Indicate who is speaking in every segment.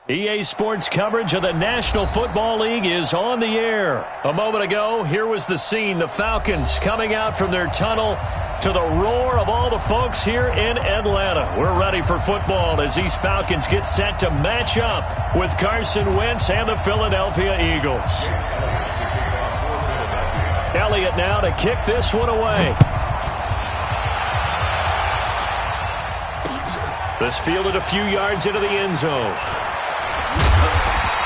Speaker 1: EA Sports coverage of the National Football League is on the air. A moment ago, here was the scene. The Falcons coming out from their tunnel to the roar of all the folks here in Atlanta. We're ready for football as these Falcons get set to match up with Carson Wentz and the Philadelphia Eagles. Elliott now to kick this one away. This fielded a few yards into the end zone.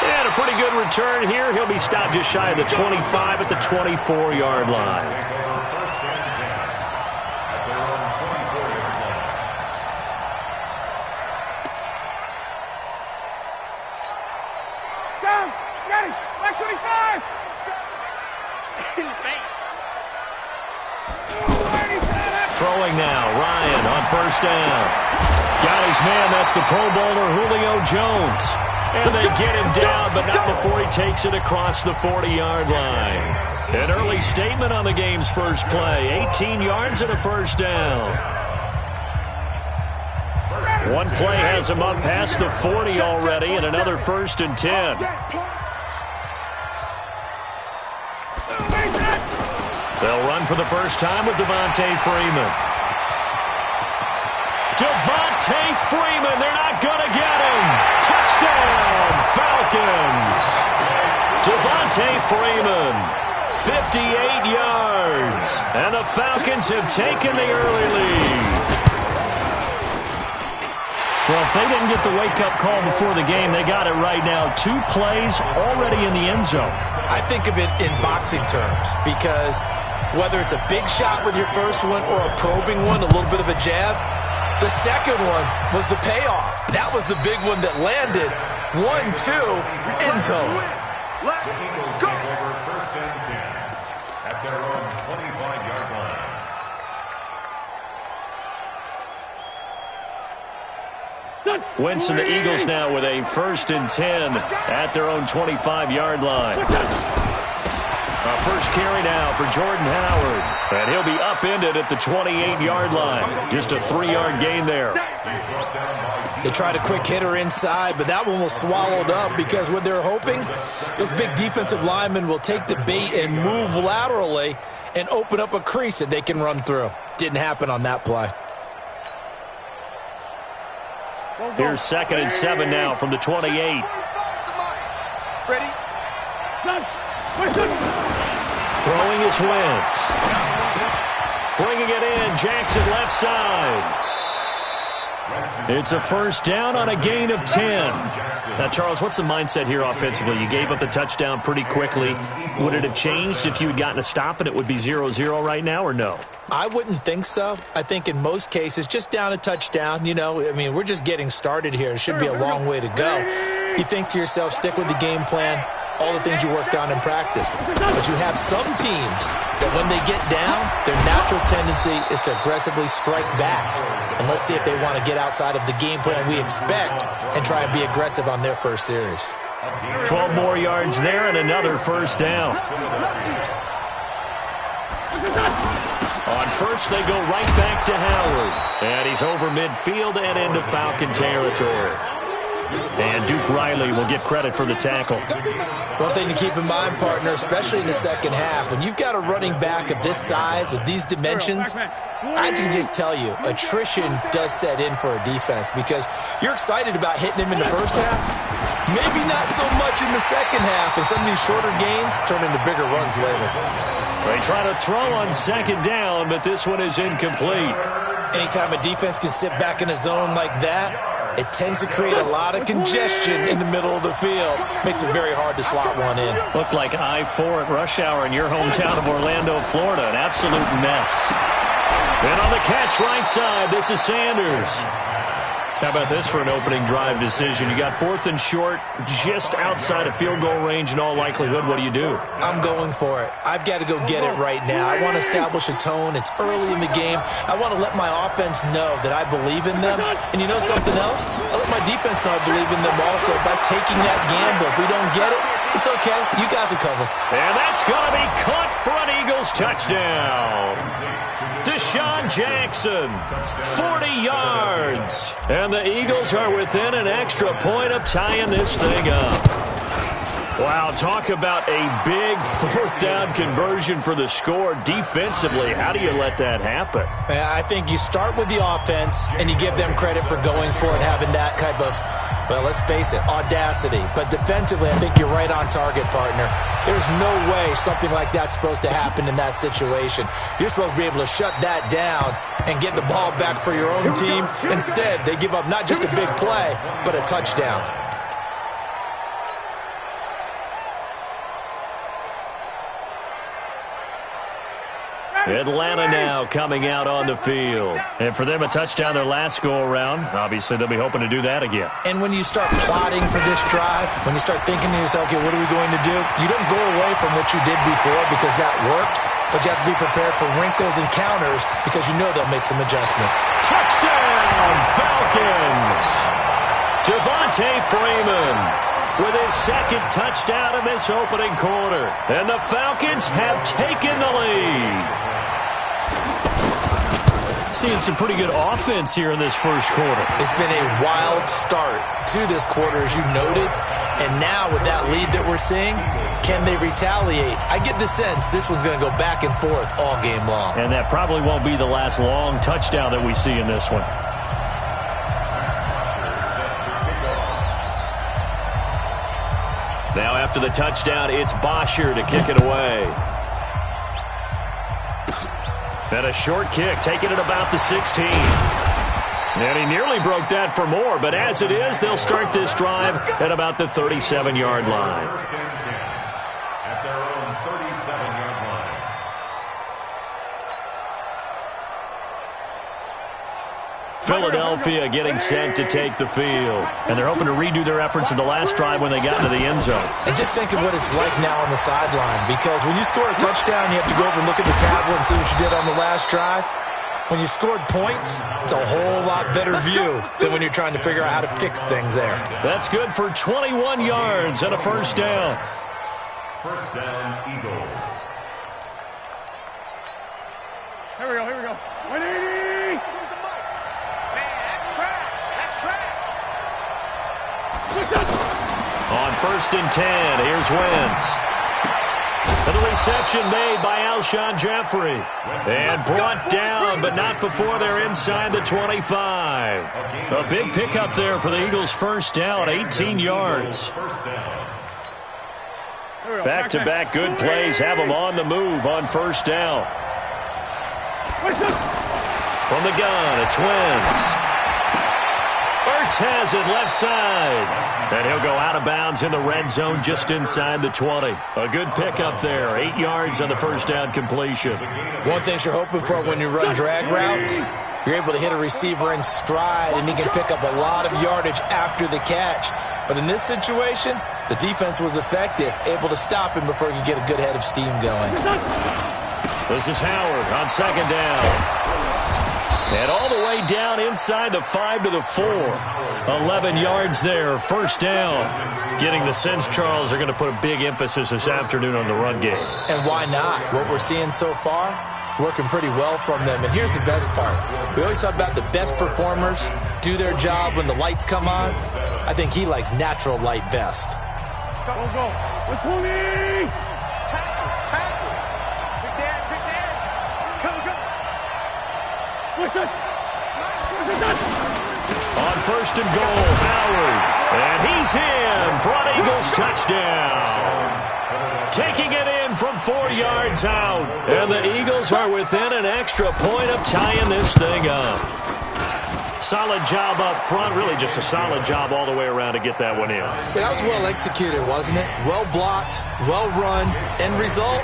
Speaker 1: And a pretty good return here. He'll be stopped just shy of the 25 at the 24-yard line.
Speaker 2: Down, ready, back 25.
Speaker 1: Throwing now, Ryan on first down. Got his man, that's the Pro Bowler Julio Jones. And they get him down, but not before he takes it across the 40-yard line. An early statement on the game's first play. 18 yards and a first down. One play has him up past the 40 already, and another 1st and 10. They'll run for the first time with Devontae Freeman. Devontae Freeman, they're not going to get him. Touchdown, Falcons. Devontae Freeman, 58 yards. And the Falcons have taken the early lead. Well, if they didn't get the wake-up call before the game, they got it right now. 2 plays already in the end zone.
Speaker 3: I think of it in boxing terms because whether it's a big shot with your first one or a probing one, a little bit of a jab, the second one was the payoff. That was the big one that landed. 1-2, end zone.
Speaker 2: Let's go.
Speaker 4: First and 10 at their own 25-yard line.
Speaker 1: Wentz and the Eagles now with a 1st and 10 at their own 25-yard line. First carry now for Jordan Howard. And he'll be upended at the 28-yard line. Just a 3-yard gain there.
Speaker 3: They tried a quick hitter inside, but that one was swallowed up because what they're hoping, those big defensive linemen will take the bait and move laterally and open up a crease that they can run through. Didn't happen on that play.
Speaker 1: Here's 2nd and 7 now from the 28.
Speaker 2: Ready?
Speaker 1: Throwing is Wentz. Bringing it in, Jackson left side. It's a first down on a gain of 10. Now, Charles, what's the mindset here offensively? You gave up the touchdown pretty quickly. Would it have changed if you had gotten a stop and it would be 0-0 right now, or no?
Speaker 3: I wouldn't think so. I think in most cases, just down a touchdown, we're just getting started here. It should be a long way to go. You think to yourself, stick with the game plan, all the things you worked on in practice. But you have some teams that when they get down, their natural tendency is to aggressively strike back. And let's see if they want to get outside of the game plan we expect and try and be aggressive on their first series.
Speaker 1: 12 more yards there and another first down. On first, they go right back to Howard. And he's over midfield and into Falcon territory. And Duke Riley will get credit for the tackle.
Speaker 3: One thing to keep in mind, partner, especially in the second half, when you've got a running back of this size, of these dimensions, I can just tell you, attrition does set in for a defense because you're excited about hitting him in the first half, maybe not so much in the second half, and some of these shorter gains turn into bigger runs later.
Speaker 1: They try to throw on 2nd down, but this one is incomplete.
Speaker 3: Anytime a defense can sit back in a zone like that, it tends to create a lot of congestion in the middle of the field. Makes it very hard to slot one in.
Speaker 1: Looked like I-4 at rush hour in your hometown of Orlando, Florida. An absolute mess. And on the catch right side, this is Sanders. How about this for an opening drive decision? You got 4th and short, just outside of field goal range in all likelihood. What do?
Speaker 3: I'm going for it. I've got to go get it right now. I want to establish a tone. It's early in the game. I want to let my offense know that I believe in them. And you know something else? I let my defense know I believe in them also by taking that gamble. If we don't get it, it's okay. You guys will cover.
Speaker 1: And that's going to be caught for an Eagles touchdown. Deshaun Jackson, 40 yards. And the Eagles are within an extra point of tying this thing up. Wow, talk about a big 4th down conversion for the score. Defensively, how do you let that happen?
Speaker 3: I think you start with the offense, and you give them credit for going for it, having that type of, well, let's face it, audacity. But defensively, I think you're right on target, partner. There's no way something like that's supposed to happen in that situation. You're supposed to be able to shut that down and get the ball back for your own team. Instead, they give up not just a big play, but a touchdown.
Speaker 1: Atlanta now coming out on the field. And for them, a touchdown their last go-around. Obviously, they'll be hoping to do that again.
Speaker 3: And when you start plotting for this drive, when you start thinking to yourself, okay, what are we going to do? You don't go away from what you did before because that worked, but you have to be prepared for wrinkles and counters because you know they'll make some adjustments.
Speaker 1: Touchdown, Falcons! Devontae Freeman with his 2nd touchdown in this opening quarter. And the Falcons have taken the lead. Seeing some pretty good offense here in this first quarter.
Speaker 3: It's been a wild start to this quarter, as you noted. And now with that lead that we're seeing, can they retaliate? I get the sense this one's going to go back and forth all game long.
Speaker 1: And that probably won't be the last long touchdown that we see in this one. Now after the touchdown, it's Bosher to kick it away. And a short kick, taking it about the 16. And he nearly broke that for more, but as it is, they'll start this drive at about the 37-yard line.
Speaker 4: At their own 37-yard line.
Speaker 1: Philadelphia getting set to take the field. And they're hoping to redo their efforts in the last drive when they got into the end zone.
Speaker 3: And just think of what it's like now on the sideline, because when you score a touchdown, you have to go over and look at the tablet and see what you did on the last drive. When you scored points, it's a whole lot better view than when you're trying to figure out how to fix things there.
Speaker 1: That's good for 21 yards and a first down.
Speaker 4: First down, Eagles.
Speaker 2: Here we go. 180! Man, that's trash. That's trash.
Speaker 1: On 1st and 10, here's Wentz. And the reception made by Alshon Jeffrey. And brought down, but not before they're inside the 25. A big pickup there for the Eagles' first down, 18 yards. Back-to-back good plays have them on the move on first down. From the gun, it's Wentz. Ertz has it left side. And he'll go out of bounds in the red zone just inside the 20. A good pickup there. 8 yards on the first down completion.
Speaker 3: One thing you're hoping for when you run drag routes, you're able to hit a receiver in stride, and he can pick up a lot of yardage after the catch. But in this situation, the defense was effective, able to stop him before he could get a good head of steam going.
Speaker 1: This is Howard on 2nd down. And all the way down inside the 5 to the 4. 11 yards there, first down. Getting the sense, Charles, are going to put a big emphasis this afternoon on the run game.
Speaker 3: And why not? What we're seeing so far is working pretty well from them. And here's the best part. We always talk about the best performers do their job when the lights come on. I think he likes natural light best.
Speaker 2: Go. Let's move it. Tackle. Big dash. Go.
Speaker 1: On 1st and goal, Howard. And he's in for an Eagles touchdown. Taking it in from 4 yards out. And the Eagles are within an extra point of tying this thing up. Solid job up front. Really just a solid job all the way around to get that one in.
Speaker 3: That was well executed, wasn't it? Well blocked, well run. End result,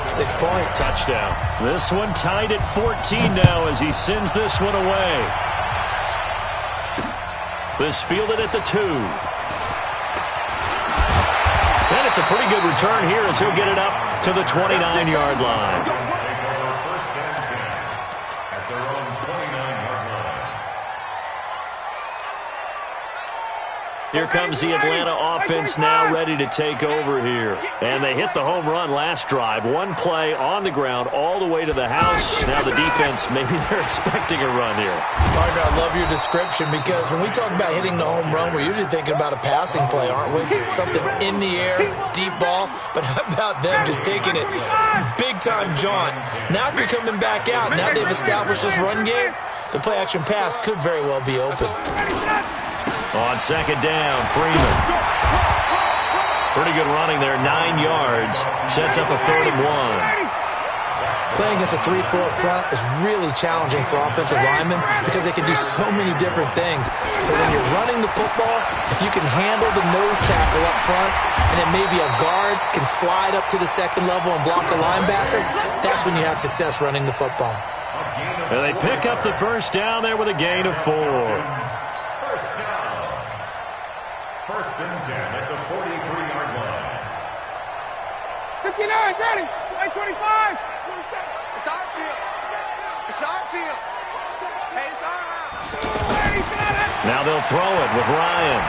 Speaker 3: 6 points.
Speaker 1: Touchdown. This one tied at 14 now as he sends this one away. This fielded at the 2. And it's a pretty good return here as he'll get it up to the 29-yard line.
Speaker 4: First and 10 at their own 29-yard line.
Speaker 1: Here comes the Atlanta offense now ready to take over here. And they hit the home run last drive. One play on the ground all the way to the house. Now the defense, maybe they're expecting a run here.
Speaker 3: Partner, I love your description because when we talk about hitting the home run, we're usually thinking about a passing play, aren't we? Something in the air, deep ball. But how about them just taking it big-time jaunt? Now if you're coming back out, now they've established this run game, the play-action pass could very well be open.
Speaker 1: On second down, Freeman. Pretty good running there, 9 yards. Sets up a 3rd and 1.
Speaker 3: Playing against a 3-4 front is really challenging for offensive linemen because they can do so many different things. But when you're running the football, if you can handle the nose tackle up front and then maybe a guard can slide up to the second level and block a linebacker, that's when you have success running the football.
Speaker 1: And they pick up the first down there with a gain of 4.
Speaker 4: First and 10 at the 43-yard line.
Speaker 2: 59, ready. 25. It's our field. It's our field. Hey, it's our house.
Speaker 1: Now they'll throw it with Ryan.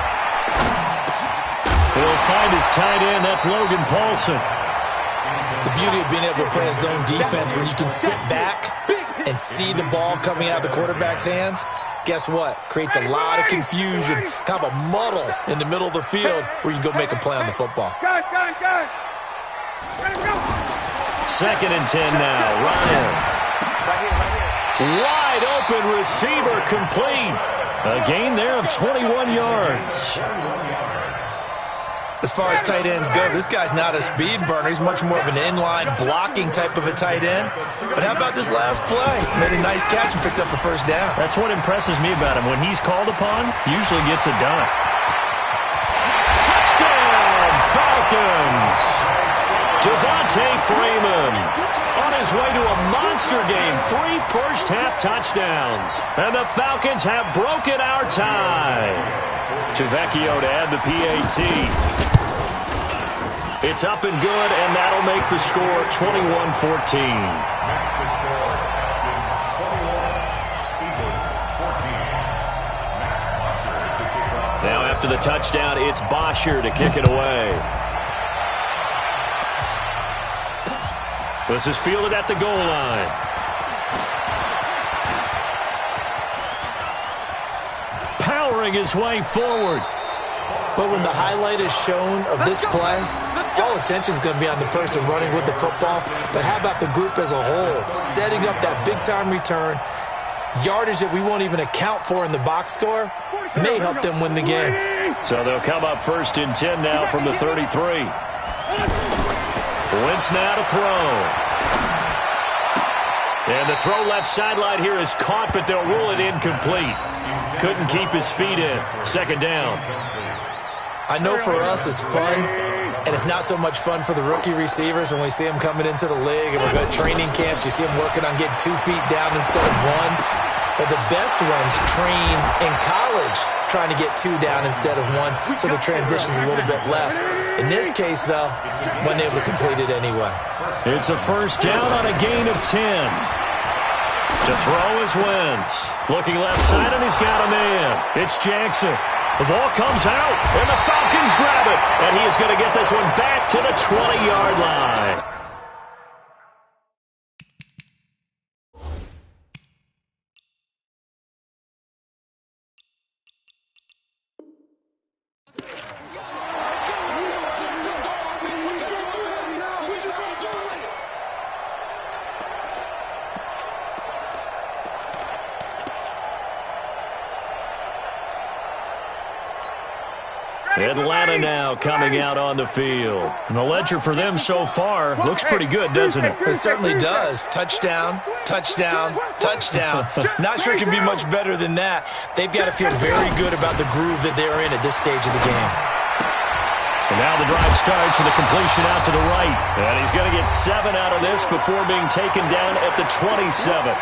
Speaker 1: He'll find his tight end. That's Logan Paulson.
Speaker 3: The beauty of being able to play a zone defense when you can sit back and see the ball coming out of the quarterback's hands, guess what? Creates a lot of confusion, kind of a muddle in the middle of the field where you can go make a play on the football.
Speaker 2: Go. Ready, go.
Speaker 1: 2nd and 10 now. Ryan. Wide open receiver complete. A gain there of 21 yards.
Speaker 3: As far as tight ends go, this guy's not a speed burner. He's much more of an inline blocking type of a tight end. But how about this last play? Made a nice catch and picked up a first down.
Speaker 1: That's what impresses me about him. When he's called upon, usually gets it done. Touchdown, Falcons! Devontae Freeman on his way to a monster game. 3 first-half touchdowns. And the Falcons have broken our tie. Tavecchio to add the PAT. It's up and good, and that'll make the score 21-14.
Speaker 4: Next to score is 21, Eagles 14. Matt Bosher to kick off.
Speaker 1: Now after the touchdown, it's Bosher to kick it away. This is fielded at the goal line. Powering his way forward.
Speaker 3: But when the highlight is shown of this play, all attention is going to be on the person running with the football. But how about the group as a whole? Setting up that big-time return, yardage that we won't even account for in the box score, may help them win the game.
Speaker 1: So they'll come up 1st and 10 now from the 33. Wentz now to throw. And the throw left sideline here is caught, but they'll rule it incomplete. Couldn't keep his feet in. 2nd down.
Speaker 3: I know for us it's fun, and it's not so much fun for the rookie receivers when we see them coming into the league and we've got training camps. You see them working on getting 2 feet down instead of 1. But the best ones train in college trying to get 2 down instead of 1, so the transition's a little bit less. In this case, though, wasn't able to complete it anyway.
Speaker 1: It's a first down on a gain of 10. To throw is Wentz. Looking left side, and he's got a man. It's Jackson. The ball comes out, and the Falcons grab it. And he is going to get this one back to the 20-yard line. Atlanta now coming out on the field. And the ledger for them so far looks pretty good, doesn't it?
Speaker 3: It certainly does. Touchdown, touchdown, touchdown. Not sure it can be much better than that. They've got to feel very good about the groove that they're in at this stage of the game.
Speaker 1: And now the drive starts with a completion out to the right. And he's going to get 7 out of this before being taken down at the 27.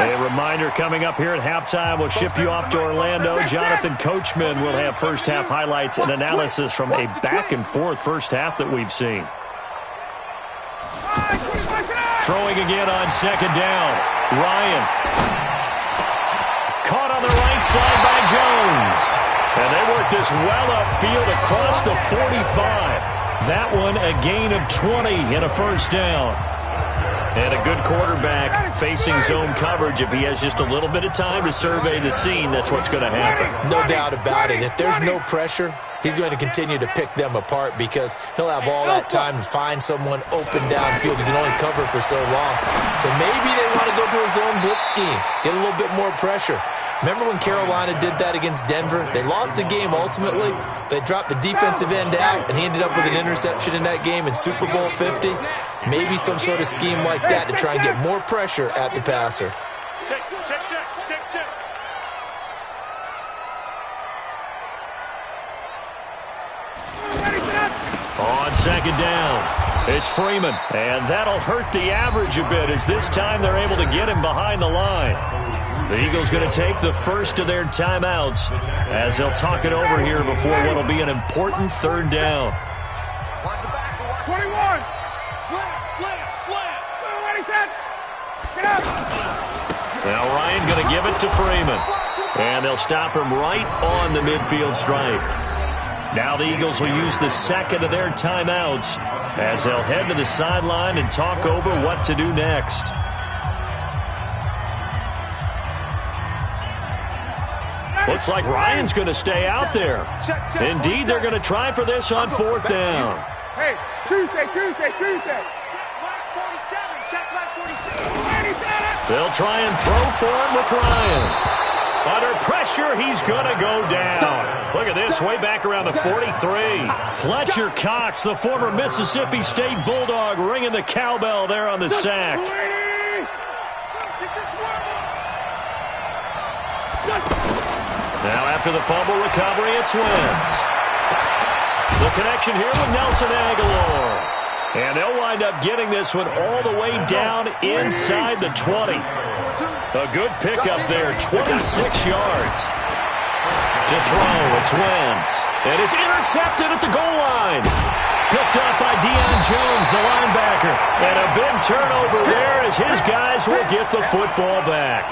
Speaker 1: A reminder coming up here at halftime. We'll ship you off to Orlando. Jonathan Coachman will have first-half highlights and analysis from a back-and-forth first half that we've seen. Throwing again on second down. Ryan. Caught on the right side by Jones. And they work this well upfield across the 45. That one a gain of 20 in a first down. And a good quarterback facing zone coverage. If he has just a little bit of time to survey the scene, that's what's going to happen.
Speaker 3: No doubt about it. If there's no pressure, he's going to continue to pick them apart because he'll have all that time to find someone open downfield. He can only cover for so long. So maybe they want to go to a zone blitz scheme, get a little bit more pressure. Remember when Carolina did that against Denver? They lost the game ultimately. They dropped the defensive end out, and he ended up with an interception in that game in Super Bowl 50. Maybe some sort of scheme like that to try and get more pressure at the passer.
Speaker 2: Check.
Speaker 1: On second down, it's Freeman. And that'll hurt the average a bit as this time they're able to get him behind the line. The Eagles going to take the first of their timeouts as they'll talk it over here before what will be an important third down.
Speaker 2: 21. Slam. Ready, set. Get up.
Speaker 1: Now Ryan going to give it to Freeman. And they'll stop him right on the midfield stripe. Now the Eagles will use the second of their timeouts as they'll head to the sideline and talk over what to do next. Looks like Ryan's going to stay out there. Indeed, they're going to try for this on fourth down.
Speaker 2: Hey, Tuesday. Check black 47. Check black 47.
Speaker 1: They'll try and throw for him with Ryan. Under pressure, he's going to go down. Look at this, way back around the 43. Fletcher Cox, the former Mississippi State Bulldog, ringing the cowbell there on the sack. Now after the fumble recovery, it's Wentz. The connection here with Nelson Aguilar. And they'll wind up getting this one all the way down inside the 20. A good pickup there, 26 yards. To throw, it's Wentz. And it's intercepted at the goal line. Picked up by Deion Jones, the linebacker. And a big turnover there as his guys will get the football back.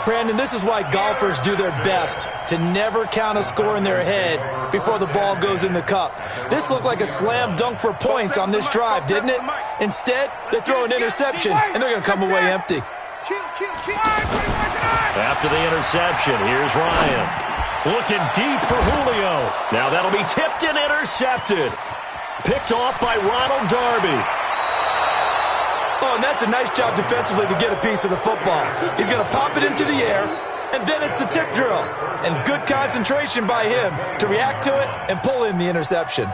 Speaker 3: Brandon, this is why golfers do their best to never count a score in their head before the ball goes in the cup. This looked like a slam dunk for points on this drive, didn't it? Instead, they throw an interception, and they're going to come away empty.
Speaker 1: After the interception, here's Ryan. Looking deep for Julio. Now that'll be tipped and intercepted. Picked off by Ronald Darby.
Speaker 3: Oh, and that's a nice job defensively to get a piece of the football. He's going to pop it into the air, and then it's the tip drill. And good concentration by him to react to it and pull in the interception.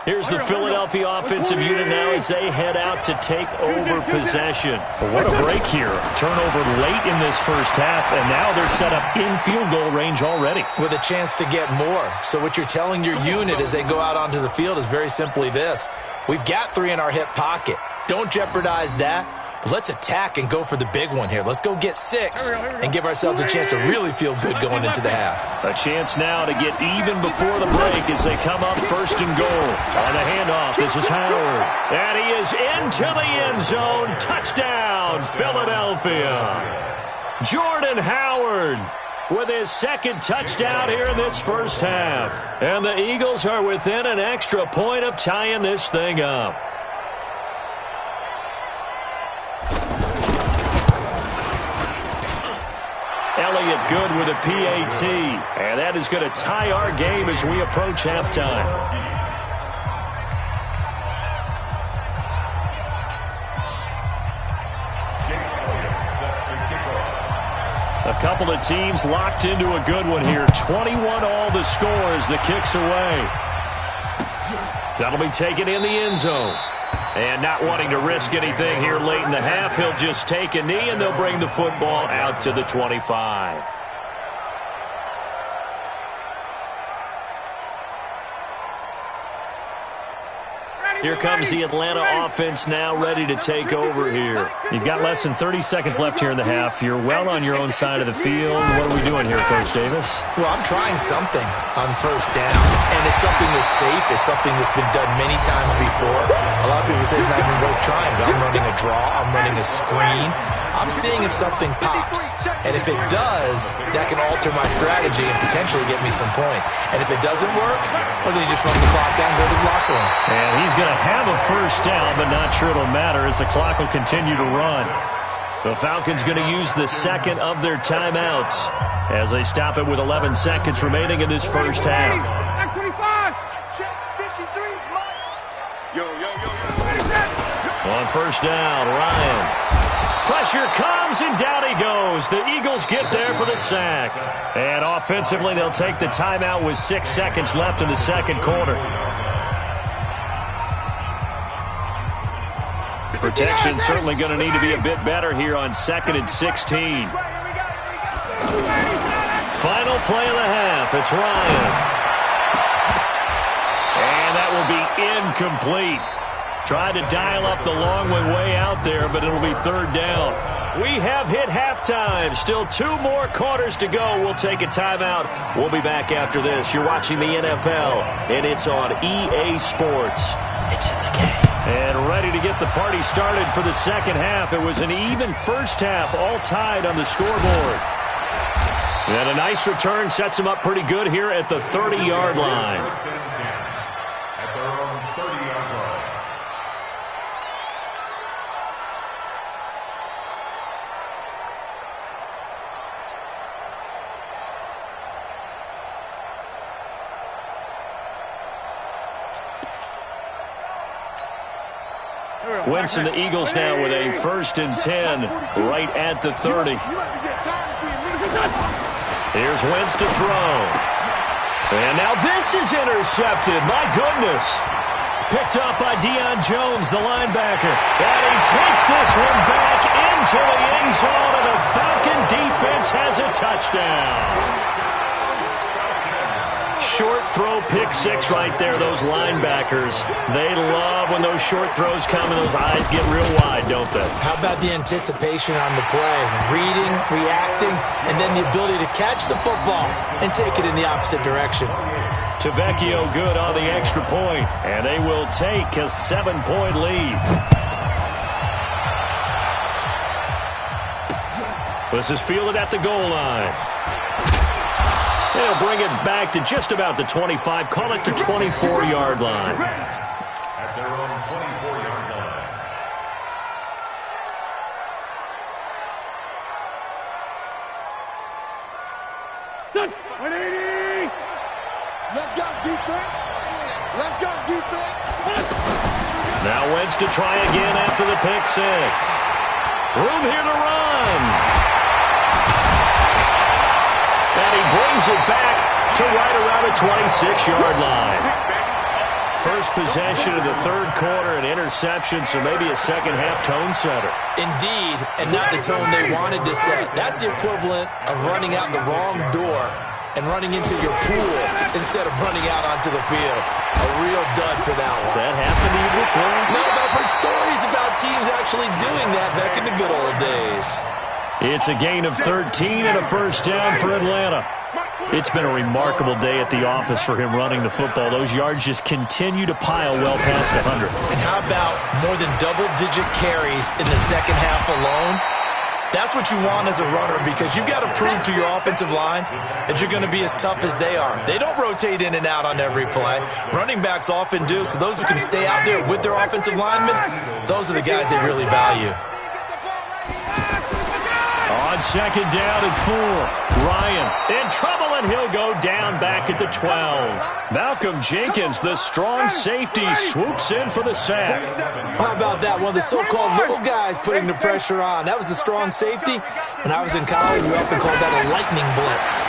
Speaker 1: Here's the Philadelphia offensive unit now as they head out to take over possession. But what a break here. Turnover late in this first half, and now they're set up in field goal range already.
Speaker 3: With a chance to get more. So what you're telling your unit as they go out onto the field is very simply this. We've got 3 in our hip pocket. Don't jeopardize that. Let's attack and go for the big one here. Let's go get 6 and give ourselves a chance to really feel good going into the half.
Speaker 1: A chance now to get even before the break as they come up first and goal. On the handoff, this is Howard. And he is into the end zone. Touchdown, Philadelphia. Jordan Howard with his second touchdown here in this first half. And the Eagles are within an extra point of tying this thing up. Elliott good with a PAT. And that is going to tie our game as we approach halftime. A couple of teams locked into a good one here. 21 all the score as the kick's away. That'll be taken in the end zone. And not wanting to risk anything here late in the half, he'll just take a knee, and they'll bring the football out to the 25.
Speaker 2: Ready,
Speaker 1: Here comes the Atlanta offense now ready to take over here. You've got less than 30 seconds left here in the half. You're well on your own side of the field. What are we doing here, Coach Davis?
Speaker 3: Well, I'm trying something on first down, and it's something that's safe. It's something that's been done many times before. A lot of people say it's not even worth trying, but I'm running a draw. I'm running a screen. I'm seeing if something pops. And if it does, that can alter my strategy and potentially get me some points. And if it doesn't work, well, then you just run the clock out and go to the locker room.
Speaker 1: And he's going to have a first down, but not sure it'll matter as the clock will continue to run. The Falcons going to use the second of their timeouts as they stop it with 11 seconds remaining in this first half. On first down, Ryan. Pressure comes, and down he goes. The Eagles get there for the sack. And offensively, they'll take the timeout with 6 seconds left in the second quarter. Protection certainly going to need to be a bit better here on 2nd and 16. Final play of the half. It's Ryan. And that will be incomplete. Tried to dial up the long one way out there, but it'll be third down. We have hit halftime. Still 2 more quarters to go. We'll take a timeout. We'll be back after this. You're watching the NFL, and it's on EA Sports. It's in the game. And ready to get the party started for the second half. It was an even first half, all tied on the scoreboard. And a nice return sets them up pretty good here at the 30-yard line.
Speaker 4: At their own 30-yard line.
Speaker 1: Wentz and the Eagles now with a 1st and 10 right at the 30. Here's Wentz to throw. And now this is intercepted. My goodness. Picked up by Deion Jones, the linebacker. And he takes this one back into the end zone, and the Falcon defense has a touchdown. Short throw, pick 6 right there, those linebackers. They love when those short throws come and those eyes get real wide, don't they?
Speaker 3: How about the anticipation on the play? Reading, reacting, and then the ability to catch the football and take it in the opposite direction.
Speaker 1: Tavecchio good on the extra point, and they will take a 7-point lead. This is fielded at the goal line. They'll bring it back to just about the 25, call it the 24-yard line.
Speaker 4: At their own 24-yard line.
Speaker 2: Let's go defense. Let's go defense.
Speaker 1: Now Wentz to try again after the pick 6. Room here to run. And he brings it back to right around the 26-yard line. First possession of the third quarter, an interception, so maybe a second-half tone setter.
Speaker 3: Indeed, and not the tone they wanted to set. That's the equivalent of running out the wrong door and running into your pool instead of running out onto the field. A real dud for that one.
Speaker 1: Has that happened to you before?
Speaker 3: No, but I've heard stories about teams actually doing that back in the good old days.
Speaker 1: It's a gain of 13 and a first down for Atlanta. It's been a remarkable day at the office for him running the football. Those yards just continue to pile well past 100.
Speaker 3: And how about more than double-digit carries in the second half alone? That's what you want as a runner, because you've got to prove to your offensive line that you're going to be as tough as they are. They don't rotate in and out on every play. Running backs often do, so those who can stay out there with their offensive linemen, those are the guys they really value.
Speaker 1: On second down and 4, Ryan in trouble, and he'll go down back at the 12. Malcolm Jenkins, the strong safety, swoops in for the sack.
Speaker 3: How about that? One of the so-called little guys putting the pressure on. That was the strong safety. When I was in college, we often called that a lightning blitz.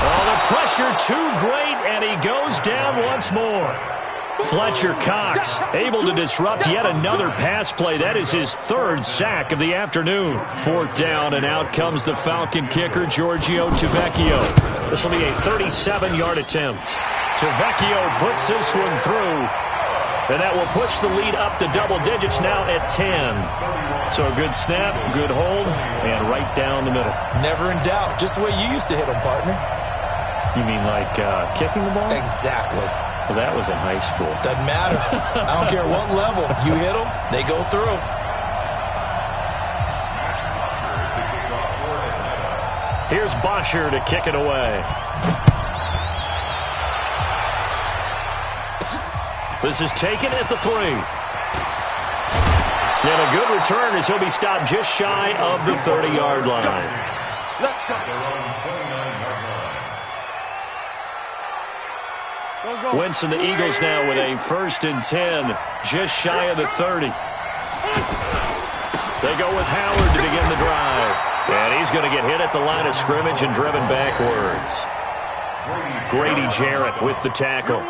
Speaker 1: Oh, the pressure too great, and he goes down once more. Fletcher Cox able to disrupt yet another pass play. That is his 3rd sack of the afternoon. 4th down, and out comes the Falcon kicker, Giorgio Tavecchio. This will be a 37-yard attempt. Tavecchio puts this one through, And that will push the lead up to double digits now at 10. So a good snap, good hold, and right down the middle.
Speaker 3: Never in doubt. Just the way you used to hit them, partner.
Speaker 1: You mean like kicking the ball?
Speaker 3: Exactly.
Speaker 1: Well, that was in high school.
Speaker 3: Doesn't matter. I don't care what level. You hit them, they go through.
Speaker 1: Here's Bosher to kick it away. This is taken at the 3. And a good return as he'll be stopped just shy of the 30-yard line.
Speaker 2: Let's go.
Speaker 1: Wentz and the Eagles now with a 1st and 10, just shy of the 30. They go with Howard to begin the drive. And he's going to get hit at the line of scrimmage and driven backwards. Grady Jarrett with the tackle.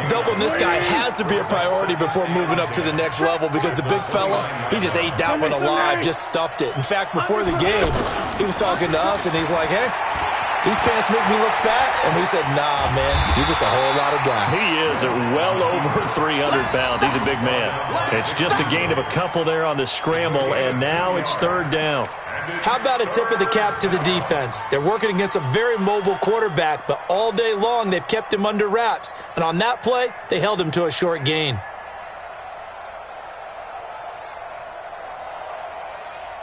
Speaker 3: Doubling this guy has to be a priority before moving up to the next level because the big fella, he just ate that one alive, just stuffed it. In fact, before the game, he was talking to us, and he's like, hey, these pants make me look fat. And we said, nah, man, you're just a whole lot of guy.
Speaker 1: He is at well over 300 pounds. He's a big man. It's just a gain of a couple there on the scramble, and now it's 3rd down.
Speaker 3: How about a tip of the cap to the defense? They're working against a very mobile quarterback, but all day long they've kept him under wraps. And on that play, they held him to a short gain.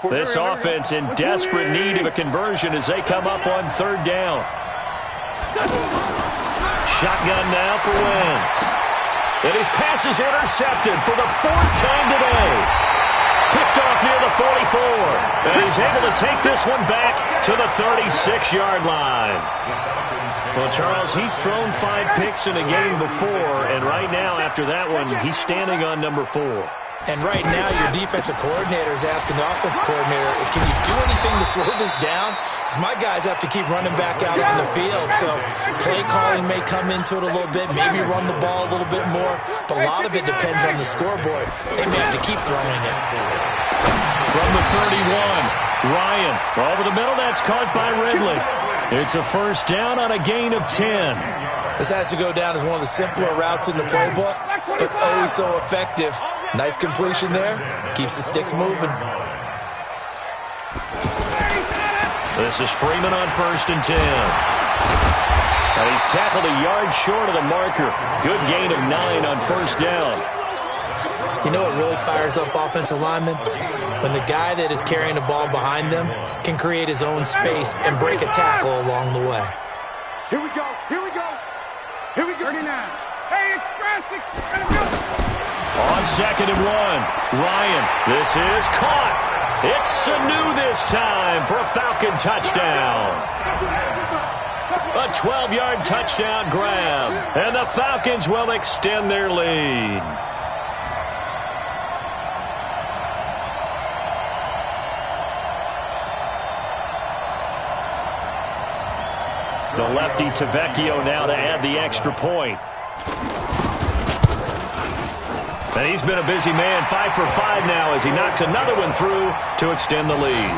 Speaker 1: This offense in desperate need of a conversion as they come up on 3rd down. Shotgun now for Wentz. And his pass is intercepted for the 4th time today. Picked off near the 44. And he's able to take this one back to the 36-yard line. Well, Charles, he's thrown 5 picks in a game before, and right now, after that one, he's standing on number 4.
Speaker 3: And right now, your defensive coordinator is asking the offensive coordinator, can you do anything to slow this down? Because my guys have to keep running back out on the field. So play calling may come into it a little bit, maybe run the ball a little bit more. But a lot of it depends on the scoreboard. They may have to keep throwing it.
Speaker 1: From the 31, Ryan. Over the middle, that's caught by Ridley. It's a 1st down on a gain of 10.
Speaker 3: This has to go down as one of the simpler routes in the playbook, but oh so effective. Nice completion there. Keeps the sticks moving.
Speaker 1: This is Freeman on 1st and 10. And he's tackled a yard short of the marker. Good gain of 9 on 1st down.
Speaker 3: You know what really fires up offensive linemen? When the guy that is carrying the ball behind them can create his own space and break a tackle along the way.
Speaker 2: Here we go. Here we go. Here we go. 39. Hey, express.
Speaker 1: On 2nd and 1, Ryan. This is caught. It's Sanu this time for a Falcon touchdown. A 12-yard touchdown grab. And the Falcons will extend their lead. The lefty Tavecchio now to add the extra point. And he's been a busy man, 5 for 5 now as he knocks another one through to extend the lead.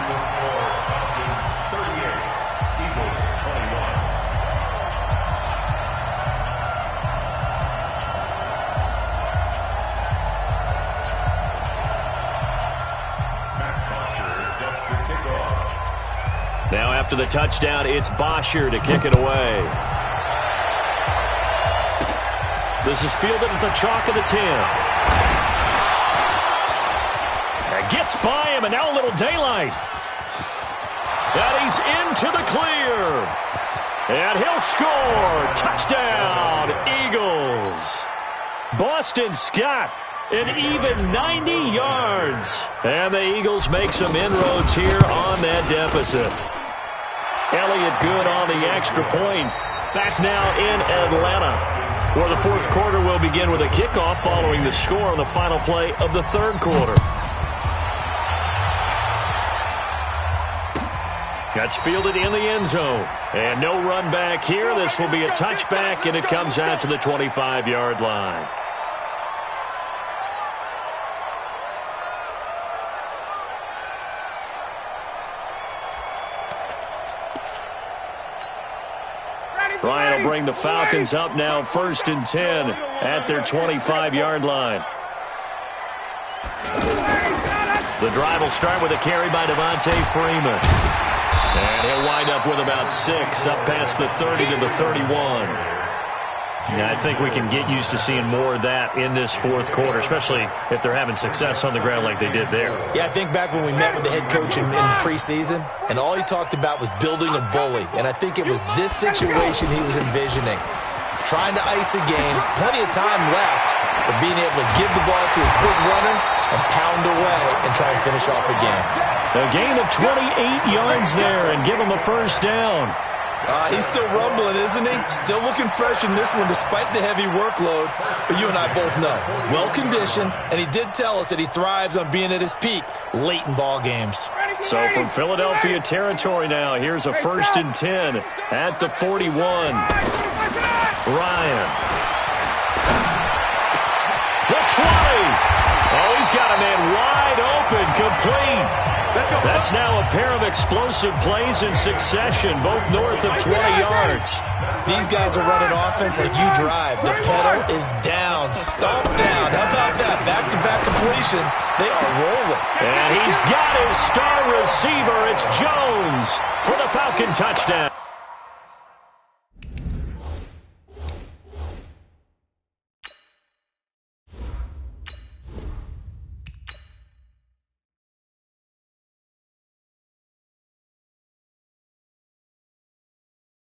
Speaker 4: 38, Eagles 21. Matt Bosher is set to kick off.
Speaker 1: Now after the touchdown, it's Bosher to kick it away. This is fielded at the chalk of the 10. And gets by him, and now a little daylight. And he's into the clear. And he'll score. Touchdown, Eagles. Boston Scott, an even 90 yards. And the Eagles make some inroads here on that deficit. Elliott good on the extra point. Back now in Atlanta, where the 4th quarter will begin with a kickoff following the score on the final play of the 3rd quarter. That's fielded in the end zone. And no run back here. This will be a touchback, and it comes out to the 25-yard line.
Speaker 2: Ready,
Speaker 1: Ryan will bring the Falcons up now 1st and 10 at their 25-yard line. The drive will start with a carry by Devontae Freeman. And he'll wind up with about 6 up past the 30 to the 31. Yeah, I think we can get used to seeing more of that in this fourth quarter, especially if they're having success on the ground like they did there.
Speaker 3: Yeah, I think back when we met with the head coach in preseason, and all he talked about was building a bully. And I think it was this situation he was envisioning. Trying to ice a game, plenty of time left, but being able to give the ball to his big runner and pound away and try and finish off a game.
Speaker 1: A gain of 28 yards there and give him a first down.
Speaker 3: He's still rumbling, isn't he? Still looking fresh in this one despite the heavy workload. But you and I both know, well-conditioned, and he did tell us that he thrives on being at his peak late in ball games.
Speaker 1: So from Philadelphia territory now, here's a 1st and 10 at the 41. Ryan. The 20. Oh, he's got a man wide open, complete. That's now a pair of explosive plays in succession, both north of 20 yards.
Speaker 3: These guys are running offense like you drive. The pedal is down, stomp down. How about that? Back-to-back completions. They are rolling.
Speaker 1: And he's got his star receiver. It's Jones for the Falcon touchdown.